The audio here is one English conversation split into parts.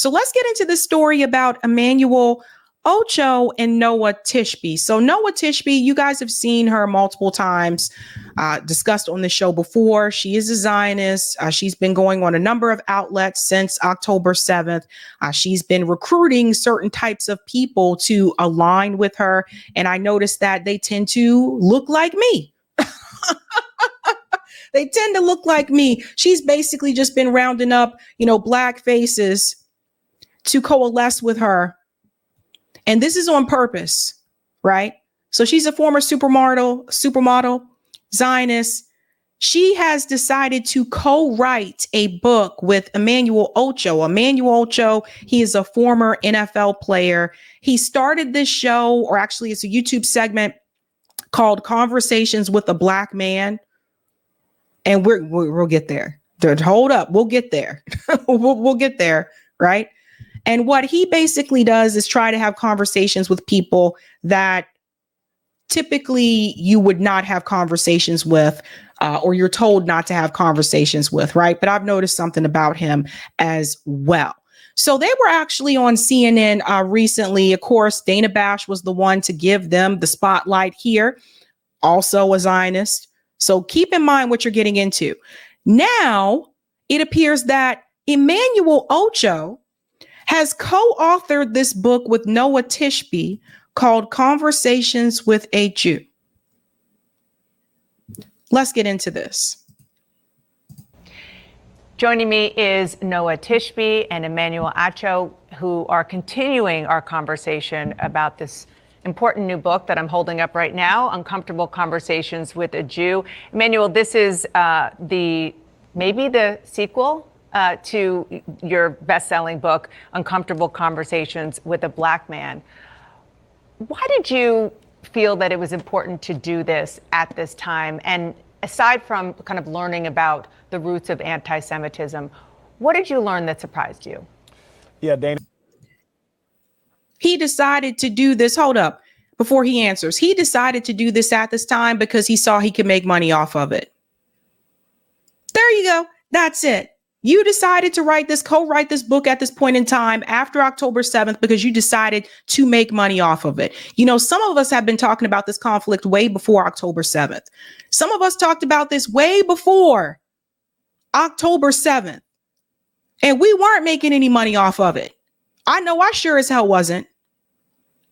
So let's get into this story about Emmanuel Ocho and Noa Tishby. So Noa Tishby, you guys have seen her multiple times, discussed on the show before. She is a Zionist. She's been going on a number of outlets since October 7th. She's been recruiting certain types of people to align with her. And I noticed that they tend to look like me. They tend to look like me. She's basically just been rounding up, black faces to coalesce with her. And this is on purpose, right? So she's a former supermodel, Zionist. She has decided to co-write a book with Emmanuel Ocho. Emmanuel Ocho, he is a former NFL player. He started this show, or actually it's a YouTube segment called Conversations with a Black Man. And we'll get there. Hold up, we'll get there. we'll get there, right? And what he basically does is try to have conversations with people that typically you would not have conversations with, or you're told not to have conversations with, right? But I've noticed something about him as well. So they were actually on CNN recently. Of course, Dana Bash was the one to give them the spotlight here, also a Zionist. So keep in mind what you're getting into. Now, it appears that Emmanuel Ocho has co-authored this book with Noa Tishby called Conversations with a Jew. Let's get into this. Joining me is Noa Tishby and Emmanuel Acho, who are continuing our conversation about this important new book that I'm holding up right now, Uncomfortable Conversations with a Jew. Emmanuel, this is maybe the sequel to your best-selling book, Uncomfortable Conversations with a Black Man. Why did you feel that it was important to do this at this time? And aside from kind of learning about the roots of anti-Semitism, what did you learn that surprised you? Yeah, Dana. He decided to do this. Hold up. Before he answers, he decided to do this at this time because he saw he could make money off of it. There you go. That's it. You decided to co-write this book at this point in time after October 7th because you decided to make money off of it. Some of us have been talking about this conflict way before October 7th. Some of us talked about this way before October 7th, and we weren't making any money off of it. I know I sure as hell wasn't.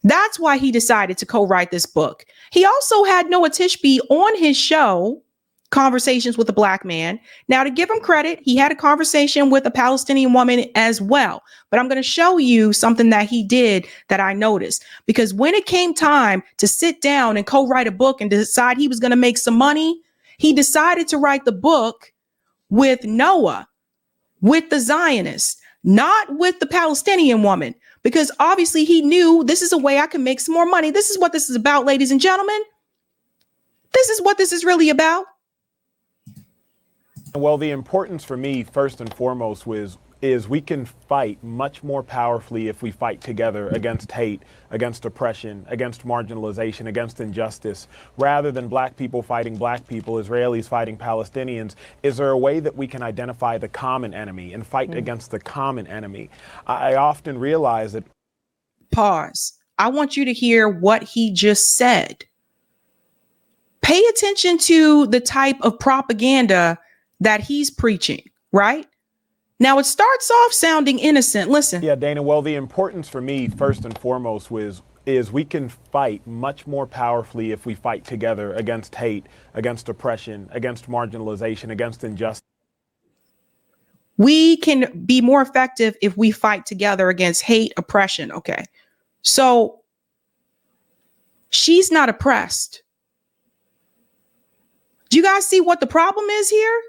That's why he decided to co-write this book. He also had Noa Tishby on his show, Conversations with a Black Man. Now, to give him credit, he had a conversation with a Palestinian woman as well. But I'm going to show you something that he did that I noticed. Because when it came time to sit down and co-write a book and decide he was going to make some money, he decided to write the book with Noah, with the Zionist, not with the Palestinian woman. Because obviously he knew this is a way I can make some more money. This is what this is about, ladies and gentlemen. This is what this is really about. Well, the importance for me, first and foremost, is we can fight much more powerfully if we fight together against hate, against oppression, against marginalization, against injustice, rather than black people fighting black people, Israelis fighting Palestinians. Is there a way that we can identify the common enemy and fight against the common enemy? I often realize that. Pause. I want you to hear what he just said. Pay attention to the type of propaganda that he's preaching, right? Now, it starts off sounding innocent. Listen. Yeah, Dana, well, the importance for me, first and foremost, is we can fight much more powerfully if we fight together against hate, against oppression, against marginalization, against injustice. We can be more effective if we fight together against hate, oppression. Okay. So she's not oppressed. Do you guys see what the problem is here?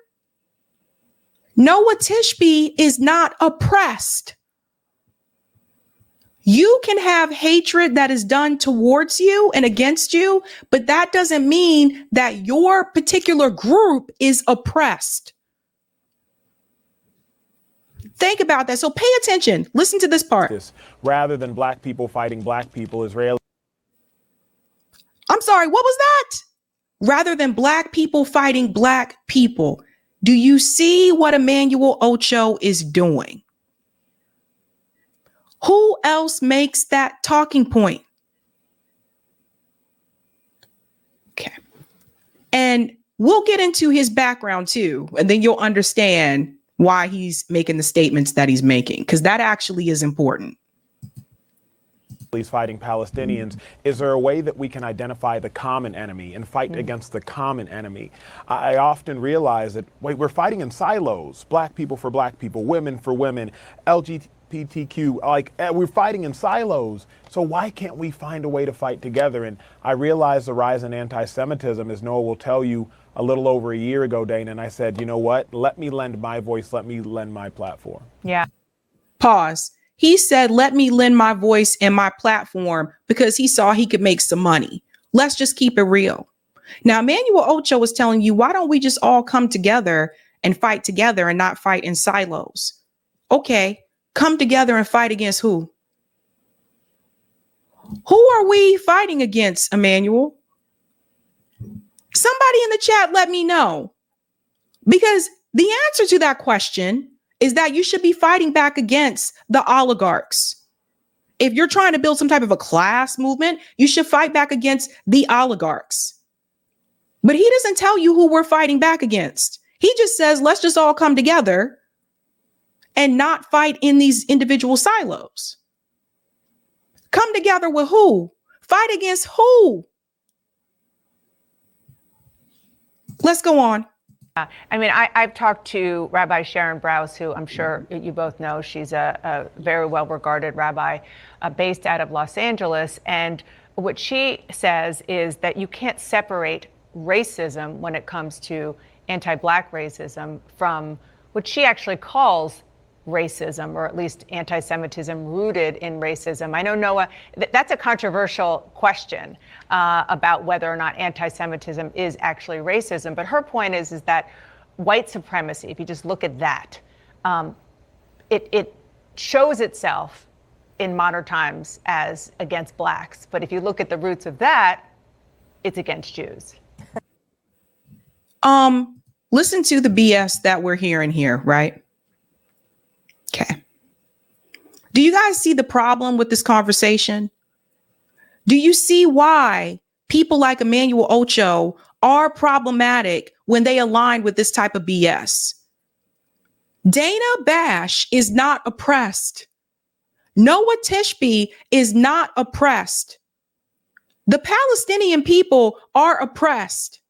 Noa Tishby is not oppressed. You can have hatred that is done towards you and against you, but that doesn't mean that your particular group is oppressed. Think about that. So pay attention. Listen to this part. Rather than black people fighting black people, Israeli. I'm sorry, what was that? Rather than black people fighting black people. Do you see what Emmanuel Ocho is doing? Who else makes that talking point? Okay. And we'll get into his background too, and then you'll understand why he's making the statements that he's making, because that actually is important. Fighting Palestinians, is there a way that we can identify the common enemy and fight against the common enemy? I often realize that, wait, we're fighting in silos, black people for black people, women for women, LGBTQ, like we're fighting in silos. So why can't we find a way to fight together? And I realize the rise in anti-Semitism, as Noah will tell you, a little over a year ago, Dana, and I said, you know what? Let me lend my voice. Let me lend my platform. Yeah. Pause. He said, let me lend my voice and my platform because he saw he could make some money. Let's just keep it real. Now, Emmanuel Acho was telling you, why don't we just all come together and fight together and not fight in silos? Okay, come together and fight against who? Who are we fighting against, Emmanuel? Somebody in the chat, let me know. Because the answer to that question is that you should be fighting back against the oligarchs. If you're trying to build some type of a class movement, you should fight back against the oligarchs. But he doesn't tell you who we're fighting back against. He just says, let's just all come together and not fight in these individual silos. Come together with who? Fight against who? Let's go on. I mean, I've talked to Rabbi Sharon Brous, who I'm sure you both know. She's a very well-regarded rabbi based out of Los Angeles. And what she says is that you can't separate racism when it comes to anti-Black racism from what she actually calls racism, or at least anti-Semitism rooted in racism. I know, Noah, that's a controversial question about whether or not anti-Semitism is actually racism. But her point is that white supremacy, if you just look at that, it shows itself in modern times as against blacks. But if you look at the roots of that, it's against Jews. Listen to the BS that we're hearing here, right? Okay. Do you guys see the problem with this conversation? Do you see why people like Emmanuel Acho are problematic when they align with this type of BS? Dana Bash is not oppressed. Noa Tishby is not oppressed. The Palestinian people are oppressed.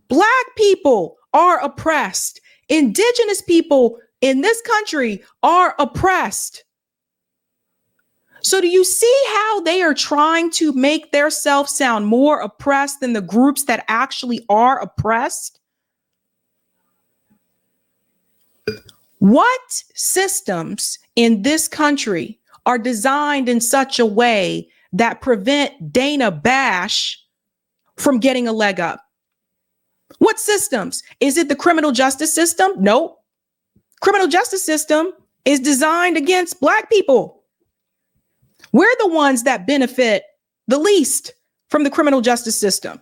Black people are oppressed. Indigenous people in this country are oppressed. So do you see how they are trying to make themselves sound more oppressed than the groups that actually are oppressed? What systems in this country are designed in such a way that prevent Dana Bash from getting a leg up? What systems? Is it the criminal justice system? Nope. Criminal justice system is designed against Black people. We're the ones that benefit the least from the criminal justice system.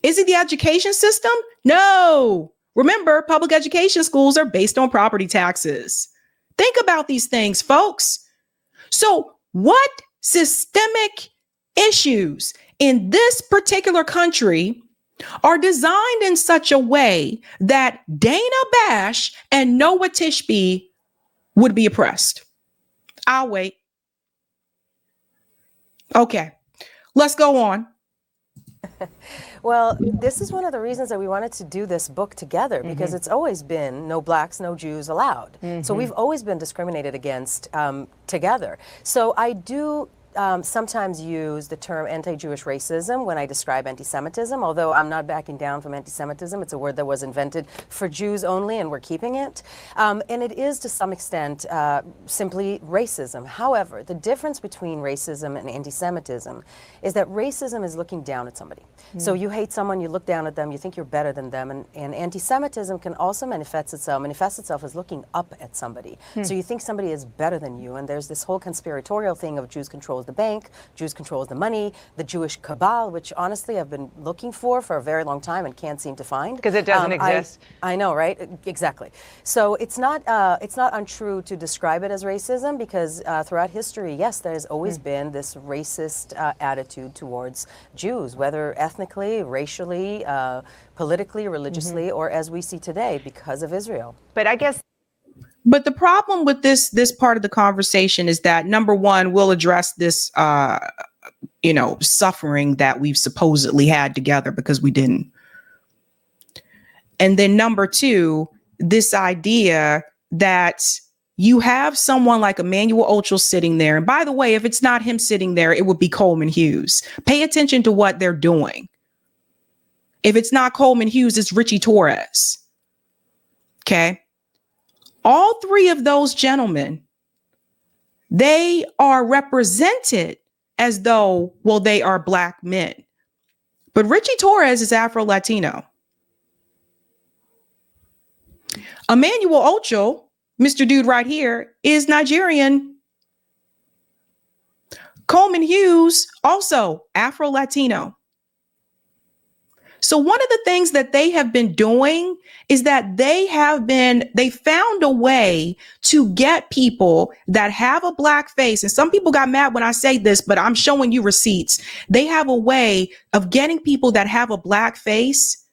Is it the education system? No. Remember, public education schools are based on property taxes. Think about these things, folks. So what systemic issues in this particular country are designed in such a way that Dana Bash and Noa Tishby would be oppressed? I'll wait. Okay, let's go on. Well, this is one of the reasons that we wanted to do this book together, because it's always been no blacks, no Jews allowed. So we've always been discriminated against together. So I do sometimes use the term anti-Jewish racism when I describe anti-Semitism, although I'm not backing down from anti-Semitism. It's a word that was invented for Jews only, and we're keeping it. And it is, to some extent, simply racism. However, the difference between racism and anti-Semitism is that racism is looking down at somebody. So you hate someone, you look down at them, you think you're better than them, and anti-Semitism can also manifest itself as looking up at somebody. So you think somebody is better than you, and there's this whole conspiratorial thing of Jews control controls the bank, Jews controls the money, the Jewish cabal, which honestly I've been looking for a very long time and can't seem to find. Because it doesn't exist. I know, right? Exactly. So it's not untrue to describe it as racism, because throughout history, yes, there's always been this racist attitude towards Jews, whether ethnically, racially, politically, religiously, or as we see today, because of Israel. But I guess. But the problem with this part of the conversation is that, number one, we'll address this, suffering that we've supposedly had together, because we didn't. And then number two, this idea that you have someone like Emmanuel Acho sitting there. And by the way, if it's not him sitting there, it would be Coleman Hughes. Pay attention to what they're doing. If it's not Coleman Hughes, it's Richie Torres. Okay. All three of those gentlemen, they are represented as though, well, they are Black men. But Richie Torres is Afro-Latino. Emmanuel Acho, Mr. Dude right here, is Nigerian. Coleman Hughes, also Afro-Latino. So one of the things that they have been doing is that they found a way to get people that have a Black face. And some people got mad when I say this, but I'm showing you receipts. They have a way of getting people that have a Black face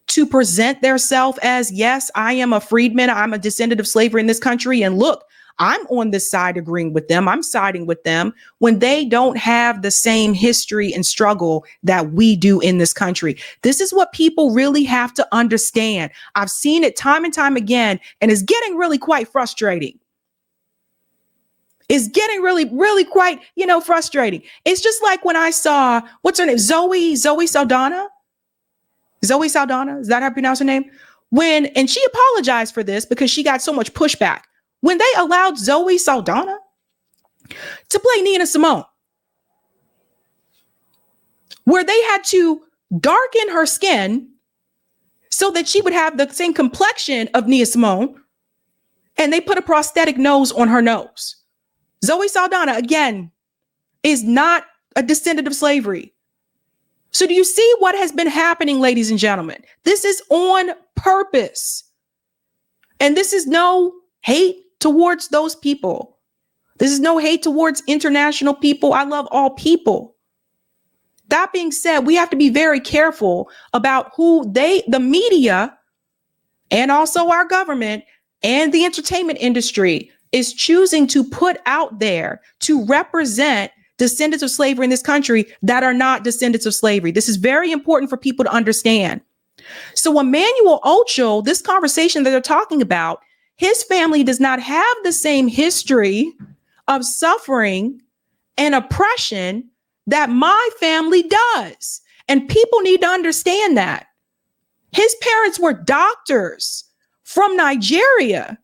to present themselves as, yes, I am a freedman. I'm a descendant of slavery in this country. And look, I'm on this side agreeing with them. I'm siding with them, when they don't have the same history and struggle that we do in this country. This is what people really have to understand. I've seen it time and time again, and it's getting really quite frustrating. It's getting really, really quite, frustrating. It's just like when I saw, what's her name? Zoe Saldana. Zoe Saldana. Is that how you pronounce her name? And she apologized for this because she got so much pushback. When they allowed Zoe Saldana to play Nina Simone, where they had to darken her skin so that she would have the same complexion of Nina Simone, and they put a prosthetic nose on her nose. Zoe Saldana, again, is not a descendant of slavery. So do you see what has been happening, ladies and gentlemen? This is on purpose. And this is no hate towards those people. This is no hate towards international people. I love all people. That being said, we have to be very careful about who the media, and also our government and the entertainment industry is choosing to put out there to represent descendants of slavery in this country that are not descendants of slavery. This is very important for people to understand. So Emmanuel Acho, this conversation that they're talking about, his family does not have the same history of suffering and oppression that my family does. And people need to understand that. His parents were doctors from Nigeria.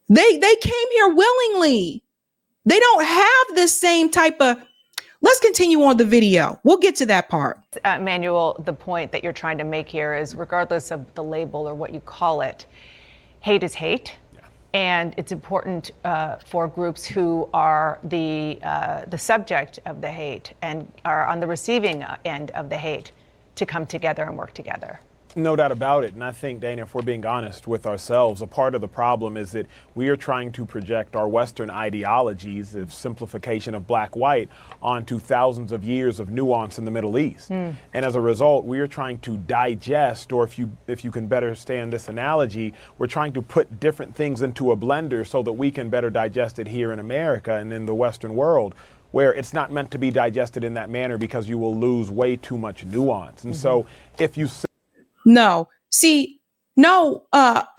They came here willingly. They don't have the same type of. Let's continue on the video. We'll get to that part. Emmanuel, the point that you're trying to make here is, regardless of the label or what you call it, hate is hate. And it's important for groups who are the subject of the hate and are on the receiving end of the hate to come together and work together. No doubt about it. And I think, Dana, if we're being honest with ourselves, a part of the problem is that we are trying to project our Western ideologies of simplification of black-white onto thousands of years of nuance in the Middle East. And as a result, we are trying to digest, or if you can better understand this analogy, we're trying to put different things into a blender so that we can better digest it here in America and in the Western world, where it's not meant to be digested in that manner because you will lose way too much nuance. And so if you No,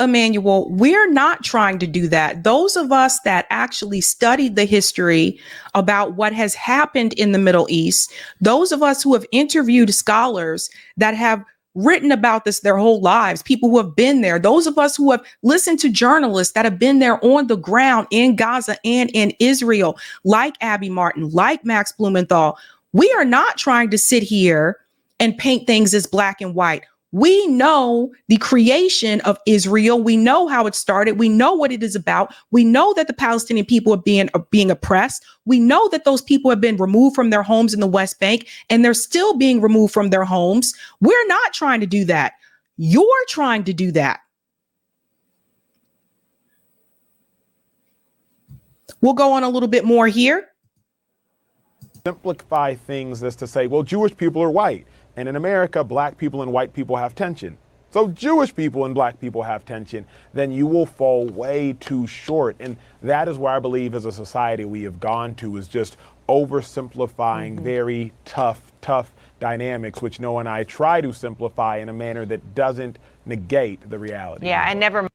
Emmanuel, we're not trying to do that. Those of us that actually studied the history about what has happened in the Middle East, those of us who have interviewed scholars that have written about this their whole lives, people who have been there, those of us who have listened to journalists that have been there on the ground in Gaza and in Israel, like Abby Martin, like Max Blumenthal, we are not trying to sit here and paint things as black and white. We know the creation of Israel. We know how it started. We know what it is about. We know that the Palestinian people are being oppressed. We know that those people have been removed from their homes in the West Bank, and they're still being removed from their homes. We're not trying to do that. You're trying to do that. We'll go on a little bit more here. Simplify things as to say, well, Jewish people are white. And in America, black people and white people have tension. So Jewish people and black people have tension, then you will fall way too short. And that is where I believe as a society we have gone to, is just oversimplifying very tough dynamics, which Noa and I try to simplify in a manner that doesn't negate the reality. Yeah, and never.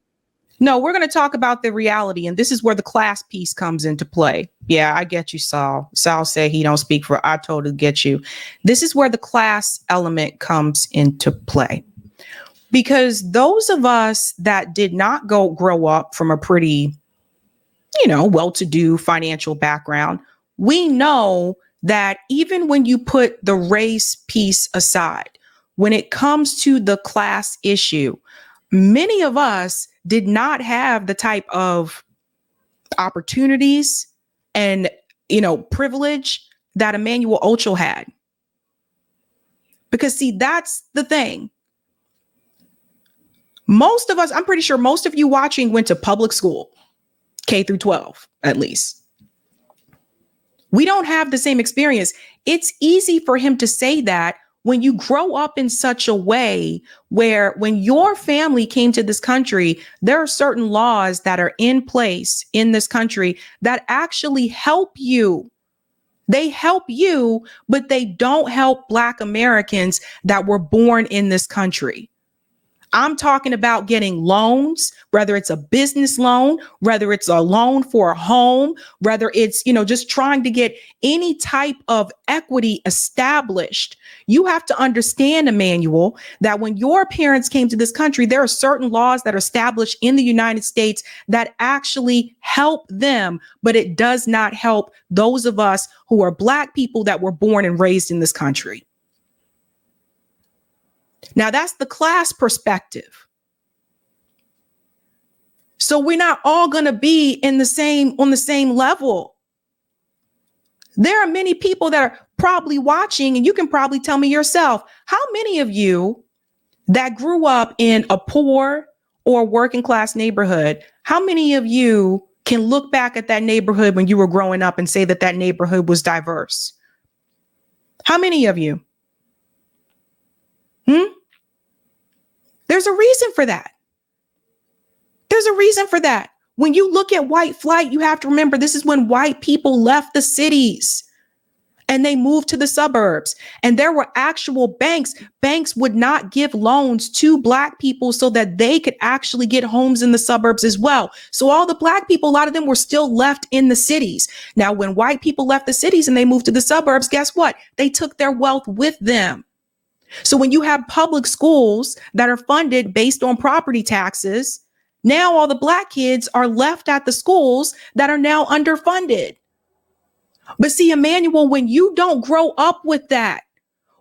No, we're going to talk about the reality, and this is where the class piece comes into play. Yeah, I get you, Saul. Saul said he don't speak for, I totally get you. This is where the class element comes into play. Because those of us that did not grow up from a pretty, well-to-do financial background, we know that even when you put the race piece aside, when it comes to the class issue, many of us did not have the type of opportunities and, privilege that Emmanuel Acho had. Because see, that's the thing. Most of us, I'm pretty sure most of you watching went to public school, K through 12, at least. We don't have the same experience. It's easy for him to say that when you grow up in such a way where when your family came to this country, there are certain laws that are in place in this country that actually help you. They help you, but they don't help Black Americans that were born in this country. I'm talking about getting loans, whether it's a business loan, whether it's a loan for a home, whether it's, just trying to get any type of equity established. You have to understand, Emmanuel, that when your parents came to this country, there are certain laws that are established in the United States that actually help them, but it does not help those of us who are Black people that were born and raised in this country. Now, that's the class perspective. So we're not all going to be on the same level. There are many people that are probably watching, and you can probably tell me yourself, how many of you that grew up in a poor or working class neighborhood, how many of you can look back at that neighborhood when you were growing up and say that that neighborhood was diverse? How many of you? There's a reason for that. There's a reason for that. When you look at white flight, you have to remember this is when white people left the cities and they moved to the suburbs. And there were actual banks. Banks would not give loans to Black people so that they could actually get homes in the suburbs as well. So all the Black people, a lot of them were still left in the cities. Now, when white people left the cities and they moved to the suburbs, guess what? They took their wealth with them. So when you have public schools that are funded based on property taxes, now all the Black kids are left at the schools that are now underfunded. But see, Emmanuel, when you don't grow up with that,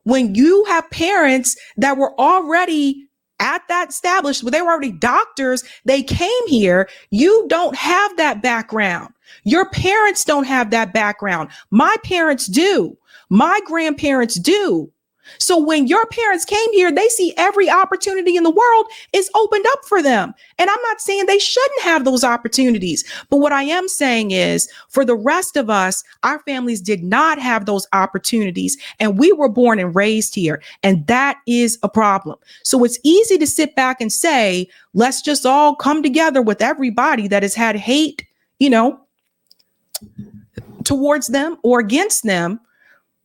when you have parents that were already at that established, where they were already doctors, they came here, you don't have that background. Your parents don't have that background. My parents do. My grandparents do. So when your parents came here, they see every opportunity in the world is opened up for them. And I'm not saying they shouldn't have those opportunities. But what I am saying is for the rest of us, our families did not have those opportunities. And we were born and raised here. And that is a problem. So it's easy to sit back and say, let's just all come together with everybody that has had hate, towards them or against them.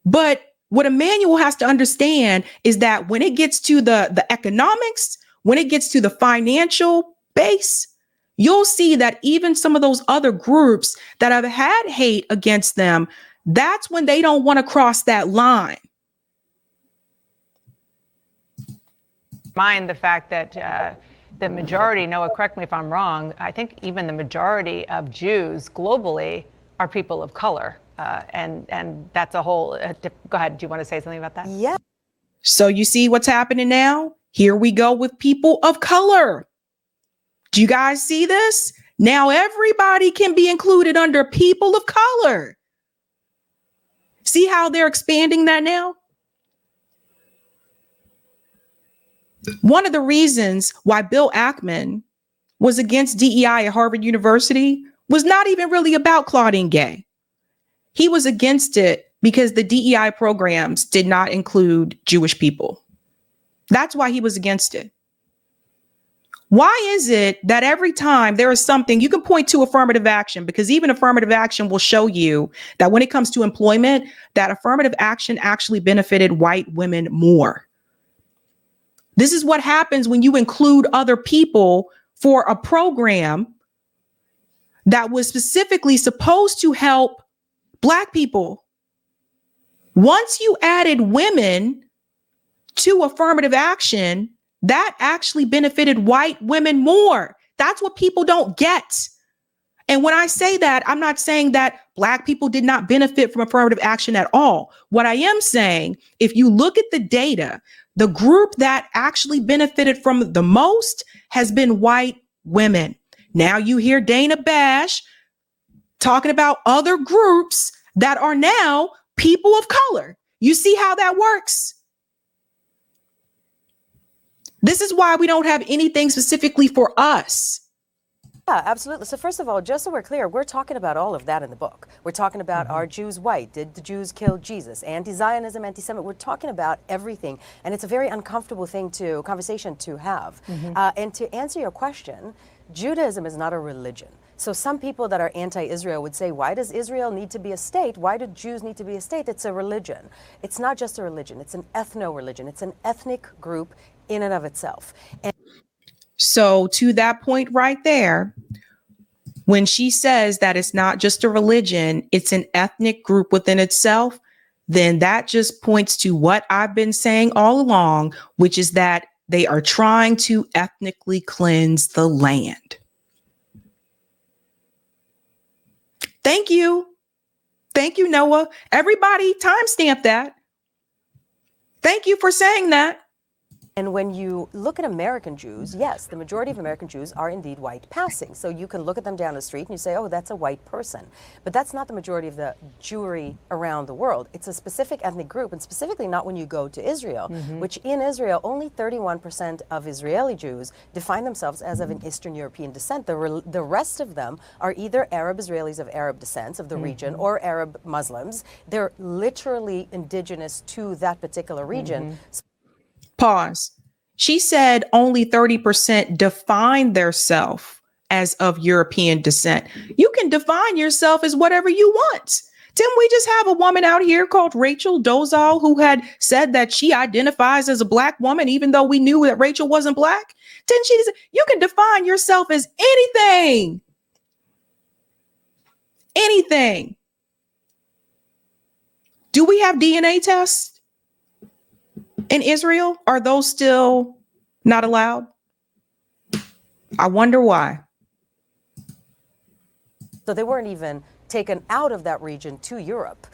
But what Emmanuel has to understand is that when it gets to the economics, when it gets to the financial base, you'll see that even some of those other groups that have had hate against them, that's when they don't want to cross that line. Mind the fact that the majority, Noa, correct me if I'm wrong, I think even the majority of Jews globally are people of color. And that's a whole, go ahead. Do you want to say something about that? Yeah. So you see what's happening now? Here we go with people of color. Do you guys see this? Now everybody can be included under people of color. See how they're expanding that now? One of the reasons why Bill Ackman was against DEI at Harvard University was not even really about Claudine Gay. He was against it because the DEI programs did not include Jewish people. That's why he was against it. Why is it that every time there is something, you can point to affirmative action, because even affirmative action will show you that when it comes to employment, that affirmative action actually benefited white women more. This is what happens when you include other people for a program that was specifically supposed to help Black people. Once you added women to affirmative action, that actually benefited white women more. That's what people don't get. And when I say that, I'm not saying that Black people did not benefit from affirmative action at all. What I am saying, if you look at the data, the group that actually benefited from the most has been white women. Now you hear Dana Bash talking about other groups that are now people of color. You see how that works? This is why we don't have anything specifically for us. Yeah, absolutely. So first of all, just so we're clear, we're talking about all of that in the book. We're talking about, are Jews white? Did the Jews kill Jesus? Anti-Zionism, anti-Semitic. We're talking about everything. And it's a very uncomfortable conversation to have. And to answer your question, Judaism is not a religion. So some people that are anti-Israel would say, why does Israel need to be a state? Why do Jews need to be a state? It's a religion. It's not just a religion. It's an ethno-religion. It's an ethnic group in and of itself. And so to that point right there, when she says that it's not just a religion, it's an ethnic group within itself, then that just points to what I've been saying all along, which is that they are trying to ethnically cleanse the land. Thank you. Thank you, Noah. Everybody timestamp that. Thank you for saying that. And when you look at American Jews, yes, the majority of American Jews are indeed white passing. So you can look at them down the street and you say, oh, that's a white person. But that's not the majority of the Jewry around the world. It's a specific ethnic group, and specifically not when you go to Israel, which in Israel, only 31% of Israeli Jews define themselves as of an Eastern European descent. The rest of them are either Arab Israelis of Arab descent of the region or Arab Muslims. They're literally indigenous to that particular region. Pause. She said only 30% define their self as of European descent. You can define yourself as whatever you want. Didn't we just have a woman out here called Rachel Dolezal who had said that she identifies as a Black woman, even though we knew that Rachel wasn't Black? Didn't she? You can define yourself as anything. Anything. Do we have DNA tests in Israel? Are those still not allowed? I wonder why. So they weren't even taken out of that region to Europe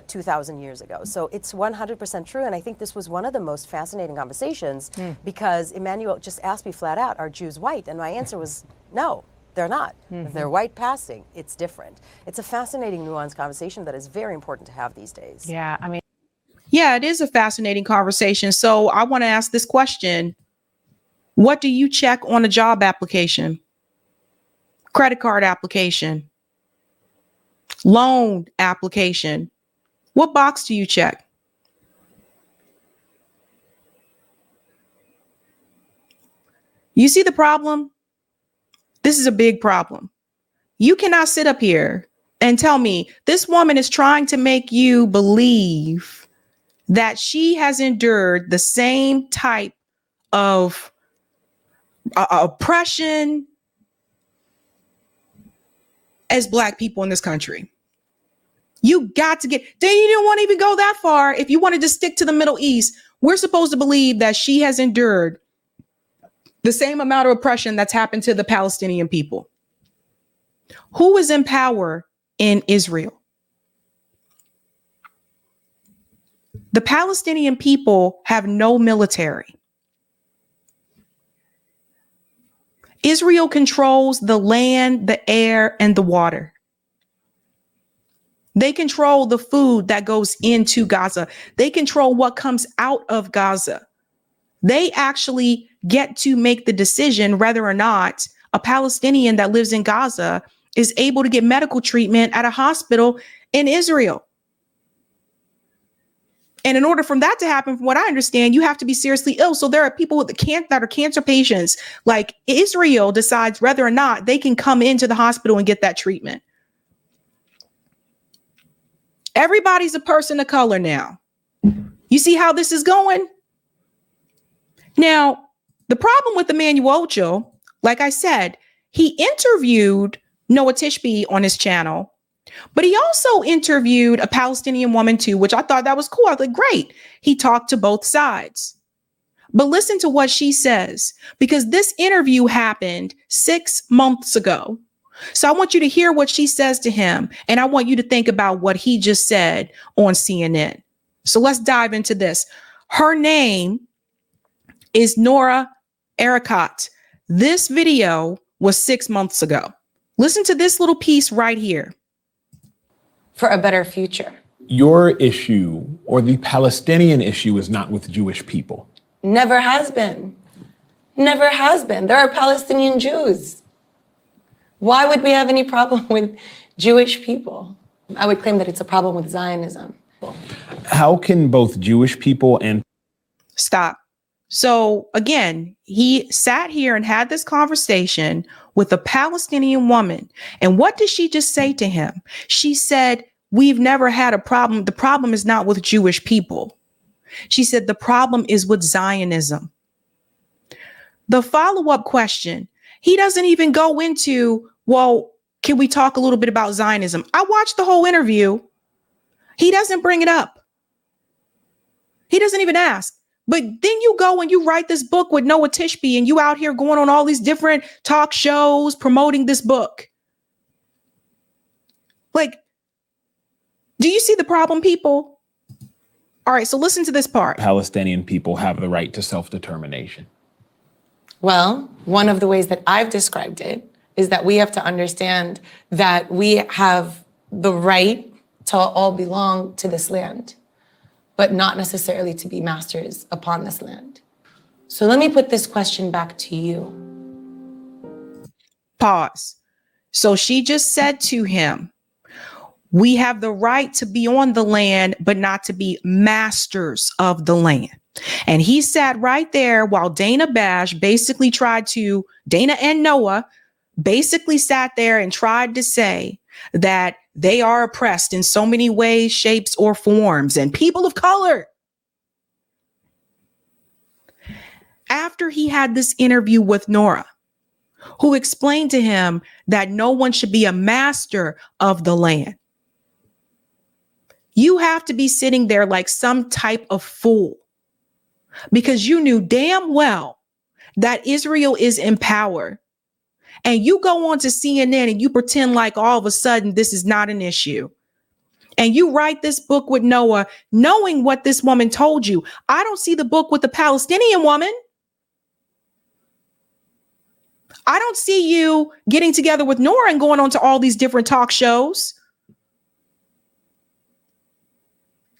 2,000 years ago. So it's 100% true. And I think this was one of the most fascinating conversations because Emmanuel just asked me flat out, are Jews white? And my answer was no. They're not. If they're white passing, it's different. It's a fascinating, nuanced conversation that is very important to have these days. Yeah, I mean, yeah, it is a fascinating conversation. So I want to ask this question. What do you check on a job application? Credit card application? Loan application? What box do you check? You see the problem? This is a big problem. You cannot sit up here and tell me this woman is trying to make you believe that she has endured the same type of oppression as Black people in this country. You got to get, then you didn't want to even go that far. If you wanted to stick to the Middle East, we're supposed to believe that she has endured the same amount of oppression that's happened to the Palestinian people. Who is in power in Israel? The Palestinian people have no military. Israel controls the land, the air, and the water. They control the food that goes into Gaza. They control what comes out of Gaza. They actually get to make the decision whether or not a Palestinian that lives in Gaza is able to get medical treatment at a hospital in Israel. And in order for that to happen, from what I understand, you have to be seriously ill. So there are people that are cancer patients. Like, Israel decides whether or not they can come into the hospital and get that treatment. Everybody's a person of color now. You see how this is going? Now, the problem with Emmanuel Acho, like I said, he interviewed Noa Tishby on his channel, but he also interviewed a Palestinian woman too, which I thought that was cool. I was like, great. He talked to both sides. But listen to what she says, because this interview happened 6 months ago. So I want you to hear what she says to him, and I want you to think about what he just said on CNN. So let's dive into this. Her name is Noa Tishby. This video was 6 months ago. Listen to this little piece right here. For a better future. Your issue, or the Palestinian issue, is not with Jewish people. Never has been. Never has been. There are Palestinian Jews. Why would we have any problem with Jewish people? I would claim that it's a problem with Zionism. How can both Jewish people and... Stop. So again, he sat here and had this conversation with a Palestinian woman. And what did she just say to him? She said, we've never had a problem. The problem is not with Jewish people. She said, the problem is with Zionism. The follow-up question, he doesn't even go into, well, can we talk a little bit about Zionism? I watched the whole interview. He doesn't bring it up. He doesn't even ask. But then you go and you write this book with Noa Tishby, and you out here going on all these different talk shows promoting this book. Like, do you see the problem, people? All right, so listen to this part. Palestinian people have the right to self-determination. Well, one of the ways that I've described it is that we have to understand that we have the right to all belong to this land, but not necessarily to be masters upon this land. So let me put this question back to you. Pause. So she just said to him, we have the right to be on the land, but not to be masters of the land. And he sat right there while Dana and Noah basically sat there and tried to say that they are oppressed in so many ways, shapes, or forms, and people of color. After he had this interview with Noa, who explained to him that no one should be a master of the land, you have to be sitting there like some type of fool, because you knew damn well that Israel is in power. And you go on to CNN and you pretend like all of a sudden this is not an issue. And you write this book with Noa, knowing what this woman told you. I don't see the book with the Palestinian woman. I don't see you getting together with Noa and going on to all these different talk shows.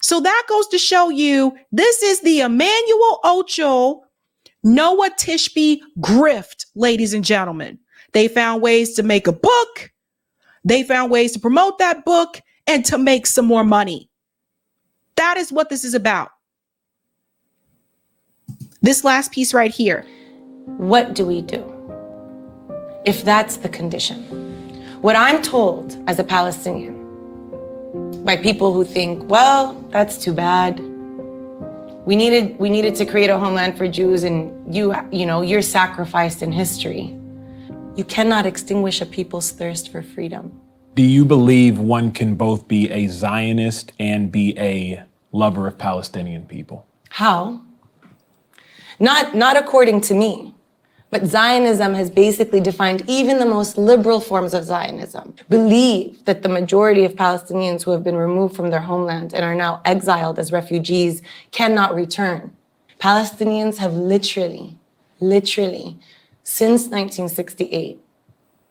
So that goes to show you this is the Emmanuel Acho, Noa Tishby grift, ladies and gentlemen. They found ways to make a book. They found ways to promote that book and to make some more money. That is what this is about. This last piece right here. What do we do if that's the condition? What I'm told as a Palestinian by people who think, well, that's too bad. We needed to create a homeland for Jews, and you're sacrificed in history. You cannot extinguish a people's thirst for freedom. Do you believe one can both be a Zionist and be a lover of Palestinian people? How? Not according to me, but Zionism has basically defined even the most liberal forms of Zionism. Believe that the majority of Palestinians who have been removed from their homeland and are now exiled as refugees cannot return. Palestinians have literally since 1968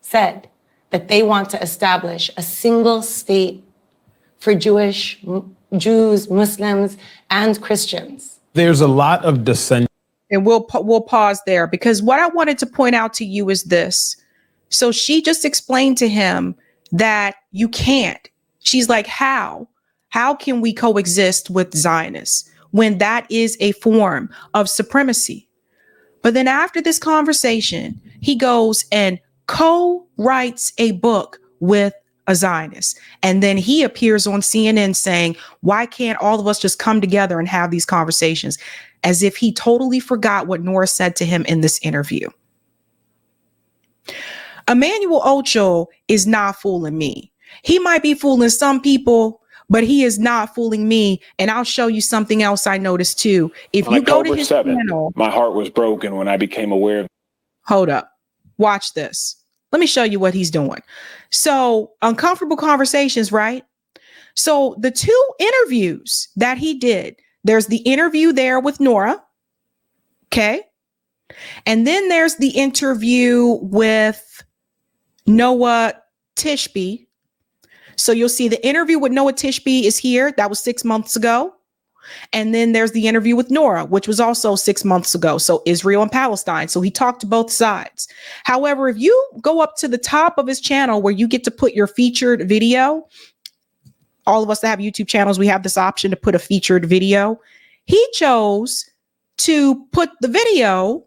said that they want to establish a single state for Jews, Muslims, and Christians. There's a lot of dissension. And we'll pause there, because what I wanted to point out to you is this. So she just explained to him that you can't. She's like, how can we coexist with Zionists when that is a form of supremacy? But then after this conversation, he goes and co-writes a book with a Zionist. And then he appears on CNN saying, why can't all of us just come together and have these conversations? As if he totally forgot what Noa said to him in this interview. Emmanuel Acho is not fooling me. He might be fooling some people, but he is not fooling me. And I'll show you something else I noticed too. If you go to his channel, my heart was broken when I became aware of. Hold up. Watch this. Let me show you what he's doing. So, uncomfortable conversations, right? So the two interviews that he did, there's the interview there with Noa. Okay. And then there's the interview with Noa Tishby. So you'll see the interview with Noa Tishby is here. That was 6 months ago. And then there's the interview with Noa, which was also 6 months ago. So Israel and Palestine. So he talked to both sides. However, if you go up to the top of his channel where you get to put your featured video, all of us that have YouTube channels, we have this option to put a featured video. He chose to put the video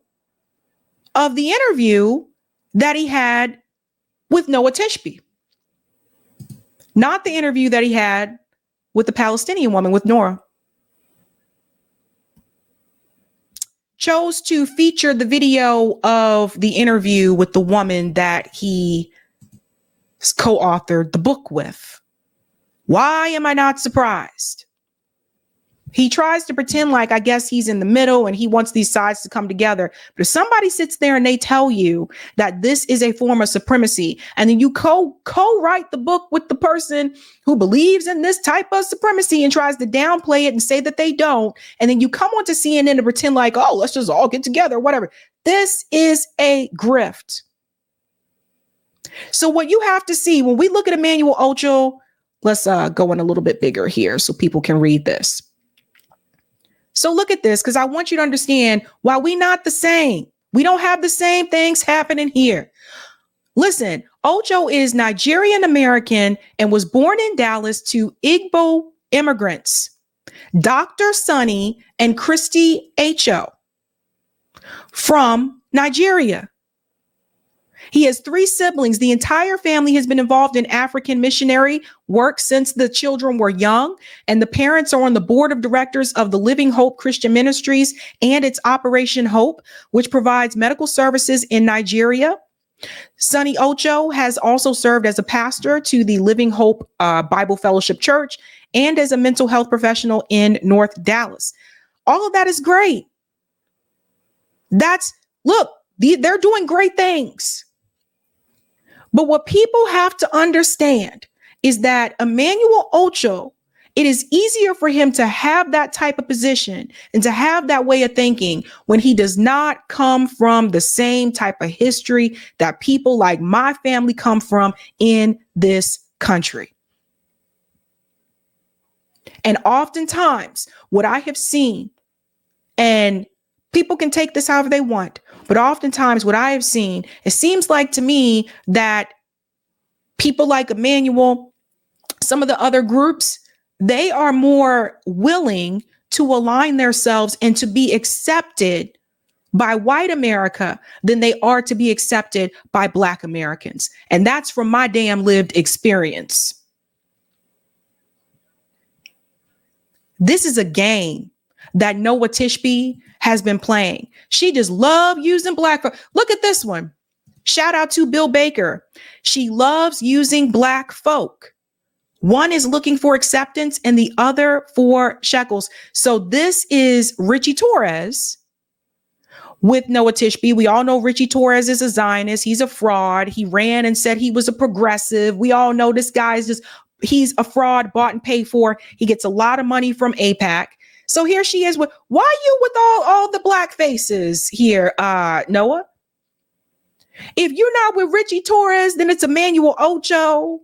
of the interview that he had with Noa Tishby, not the interview that he had with the Palestinian woman, with Noa. Chose to feature the video of the interview with the woman that he co-authored the book with. Why am I not surprised? He tries to pretend like, I guess he's in the middle and he wants these sides to come together. But if somebody sits there and they tell you that this is a form of supremacy, and then you co-write the book with the person who believes in this type of supremacy and tries to downplay it and say that they don't, and then you come onto CNN to pretend like, oh, let's just all get together, whatever. This is a grift. So what you have to see when we look at Emmanuel Acho, let's go in a little bit bigger here so people can read this. So look at this, because I want you to understand why we're not the same. We don't have the same things happening here. Listen, Acho is Nigerian American and was born in Dallas to Igbo immigrants, Dr. Sonny and Christy Acho from Nigeria. He has 3 siblings. The entire family has been involved in African missionary work since the children were young, and the parents are on the board of directors of the Living Hope Christian Ministries and its Operation Hope, which provides medical services in Nigeria. Sonny Acho has also served as a pastor to the Living Hope Bible Fellowship Church and as a mental health professional in North Dallas. All of that is great. They're doing great things. But what people have to understand is that Emmanuel Acho, it is easier for him to have that type of position and to have that way of thinking when he does not come from the same type of history that people like my family come from in this country. And oftentimes what I have seen, and people can take this however they want, but oftentimes what I have seen, it seems like to me that people like Emmanuel, some of the other groups, they are more willing to align themselves and to be accepted by white America than they are to be accepted by Black Americans. And that's from my damn lived experience. This is a game that Noa Tishby has been playing. She just loved using Black folk. Look at this one. Shout out to Bill Baker. She loves using Black folk. One is looking for acceptance and the other for shekels. So this is Richie Torres with Noa Tishby. We all know Richie Torres is a Zionist. He's a fraud. He ran and said he was a progressive. We all know this guy is he's a fraud, bought and paid for. He gets a lot of money from AIPAC. So here she is with, why are you with all the Black faces here, Noa? If you're not with Richie Torres, then it's Emmanuel Ocho.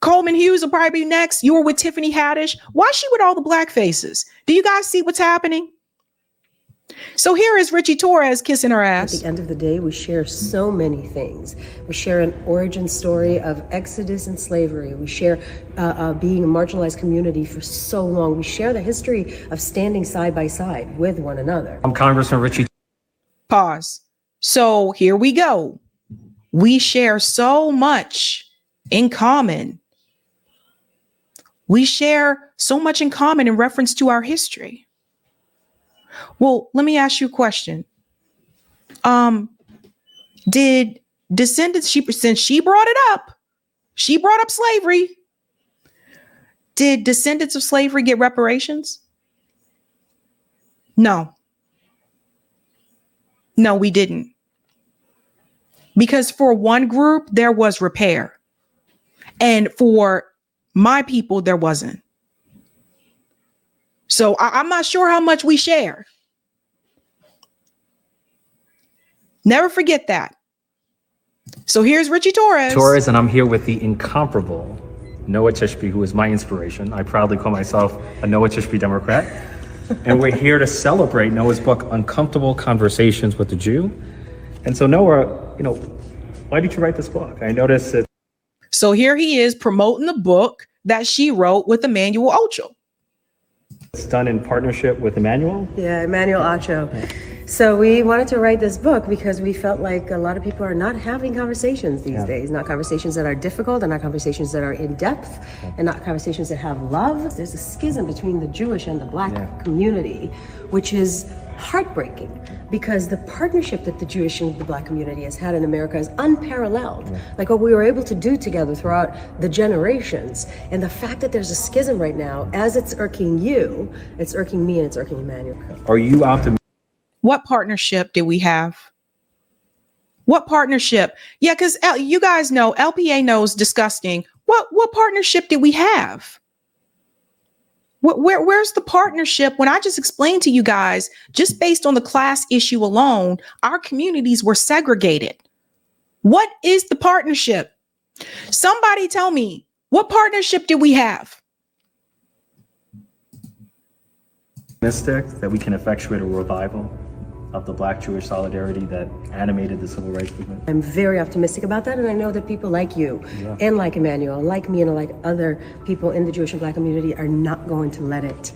Coleman Hughes will probably be next. You were with Tiffany Haddish. Why is she with all the black faces? Do you guys see what's happening? So here is Richie Torres kissing her ass. At the end of the day, we share so many things. We share an origin story of exodus and slavery. We share being a marginalized community for so long. We share the history of standing side by side with one another. I'm Congressman Richie. Pause. So here we go. We share so much in common. We share so much in common in reference to our history. Well, let me ask you a question. Did descendants, since she brought it up, she brought up slavery. Did descendants of slavery get reparations? No. No, we didn't. Because for one group, there was repair. And for my people, there wasn't. So I'm not sure how much we share. Never forget that. So here's Richie Torres. And I'm here with the incomparable Noa Tishby, who is my inspiration. I proudly call myself a Noa Tishby Democrat. And we're here to celebrate Noah's book, Uncomfortable Conversations with the Jew. And so Noah, why did you write this book? I noticed that. So here he is promoting the book that she wrote with Emmanuel Acho. It's done in partnership with Emmanuel? Yeah, Emmanuel Acho. So we wanted to write this book because we felt like a lot of people are not having conversations these days, not conversations that are difficult and not conversations that are in depth and not conversations that have love. There's a schism between the Jewish and the black community, which is heartbreaking because the partnership that the Jewish and the black community has had in America is unparalleled. Like what we were able to do together throughout the generations. And the fact that there's a schism right now, as it's irking you, it's irking me and it's irking Emmanuel. Are you optimistic? What partnership did we have? What partnership? Yeah, because you guys know, LPA knows disgusting. What partnership did we have? Where's the partnership when I just explained to you guys, just based on the class issue alone, our communities were segregated. What is the partnership? Somebody tell me, what partnership did we have? That we can effectuate a revival of the Black Jewish solidarity that animated the civil rights movement? I'm very optimistic about that, and I know that people like you and like Emmanuel, like me and like other people in the Jewish and Black community are not going to let it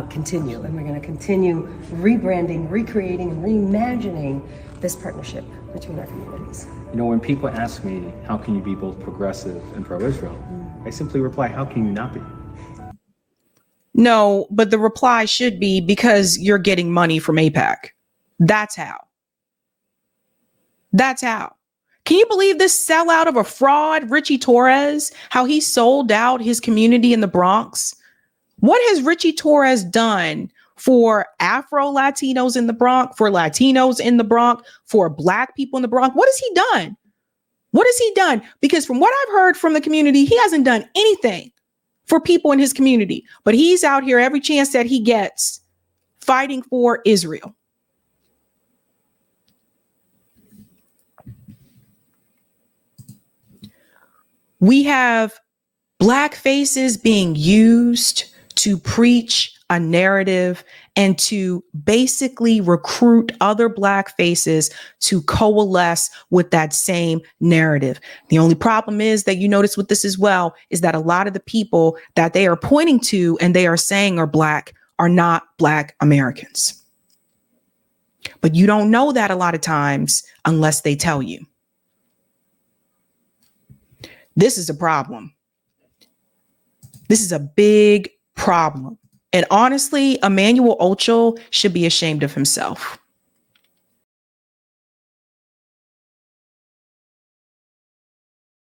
continue. And we're going to continue rebranding, recreating, and reimagining this partnership between our communities. When people ask me, how can you be both progressive and pro-Israel? I simply reply, how can you not be? No, but the reply should be because you're getting money from AIPAC. That's how. That's how. Can you believe this sellout of a fraud, Richie Torres, how he sold out his community in the Bronx? What has Richie Torres done for Afro-Latinos in the Bronx, for Latinos in the Bronx, for Black people in the Bronx? What has he done? What has he done? Because from what I've heard from the community, he hasn't done anything for people in his community, but he's out here every chance that he gets fighting for Israel. We have Black faces being used to preach a narrative and to basically recruit other Black faces to coalesce with that same narrative. The only problem is that you notice with this as well is that a lot of the people that they are pointing to and they are saying are Black are not Black Americans. But you don't know that a lot of times unless they tell you. This is a problem. This is a big problem. And honestly, Emmanuel Acho should be ashamed of himself.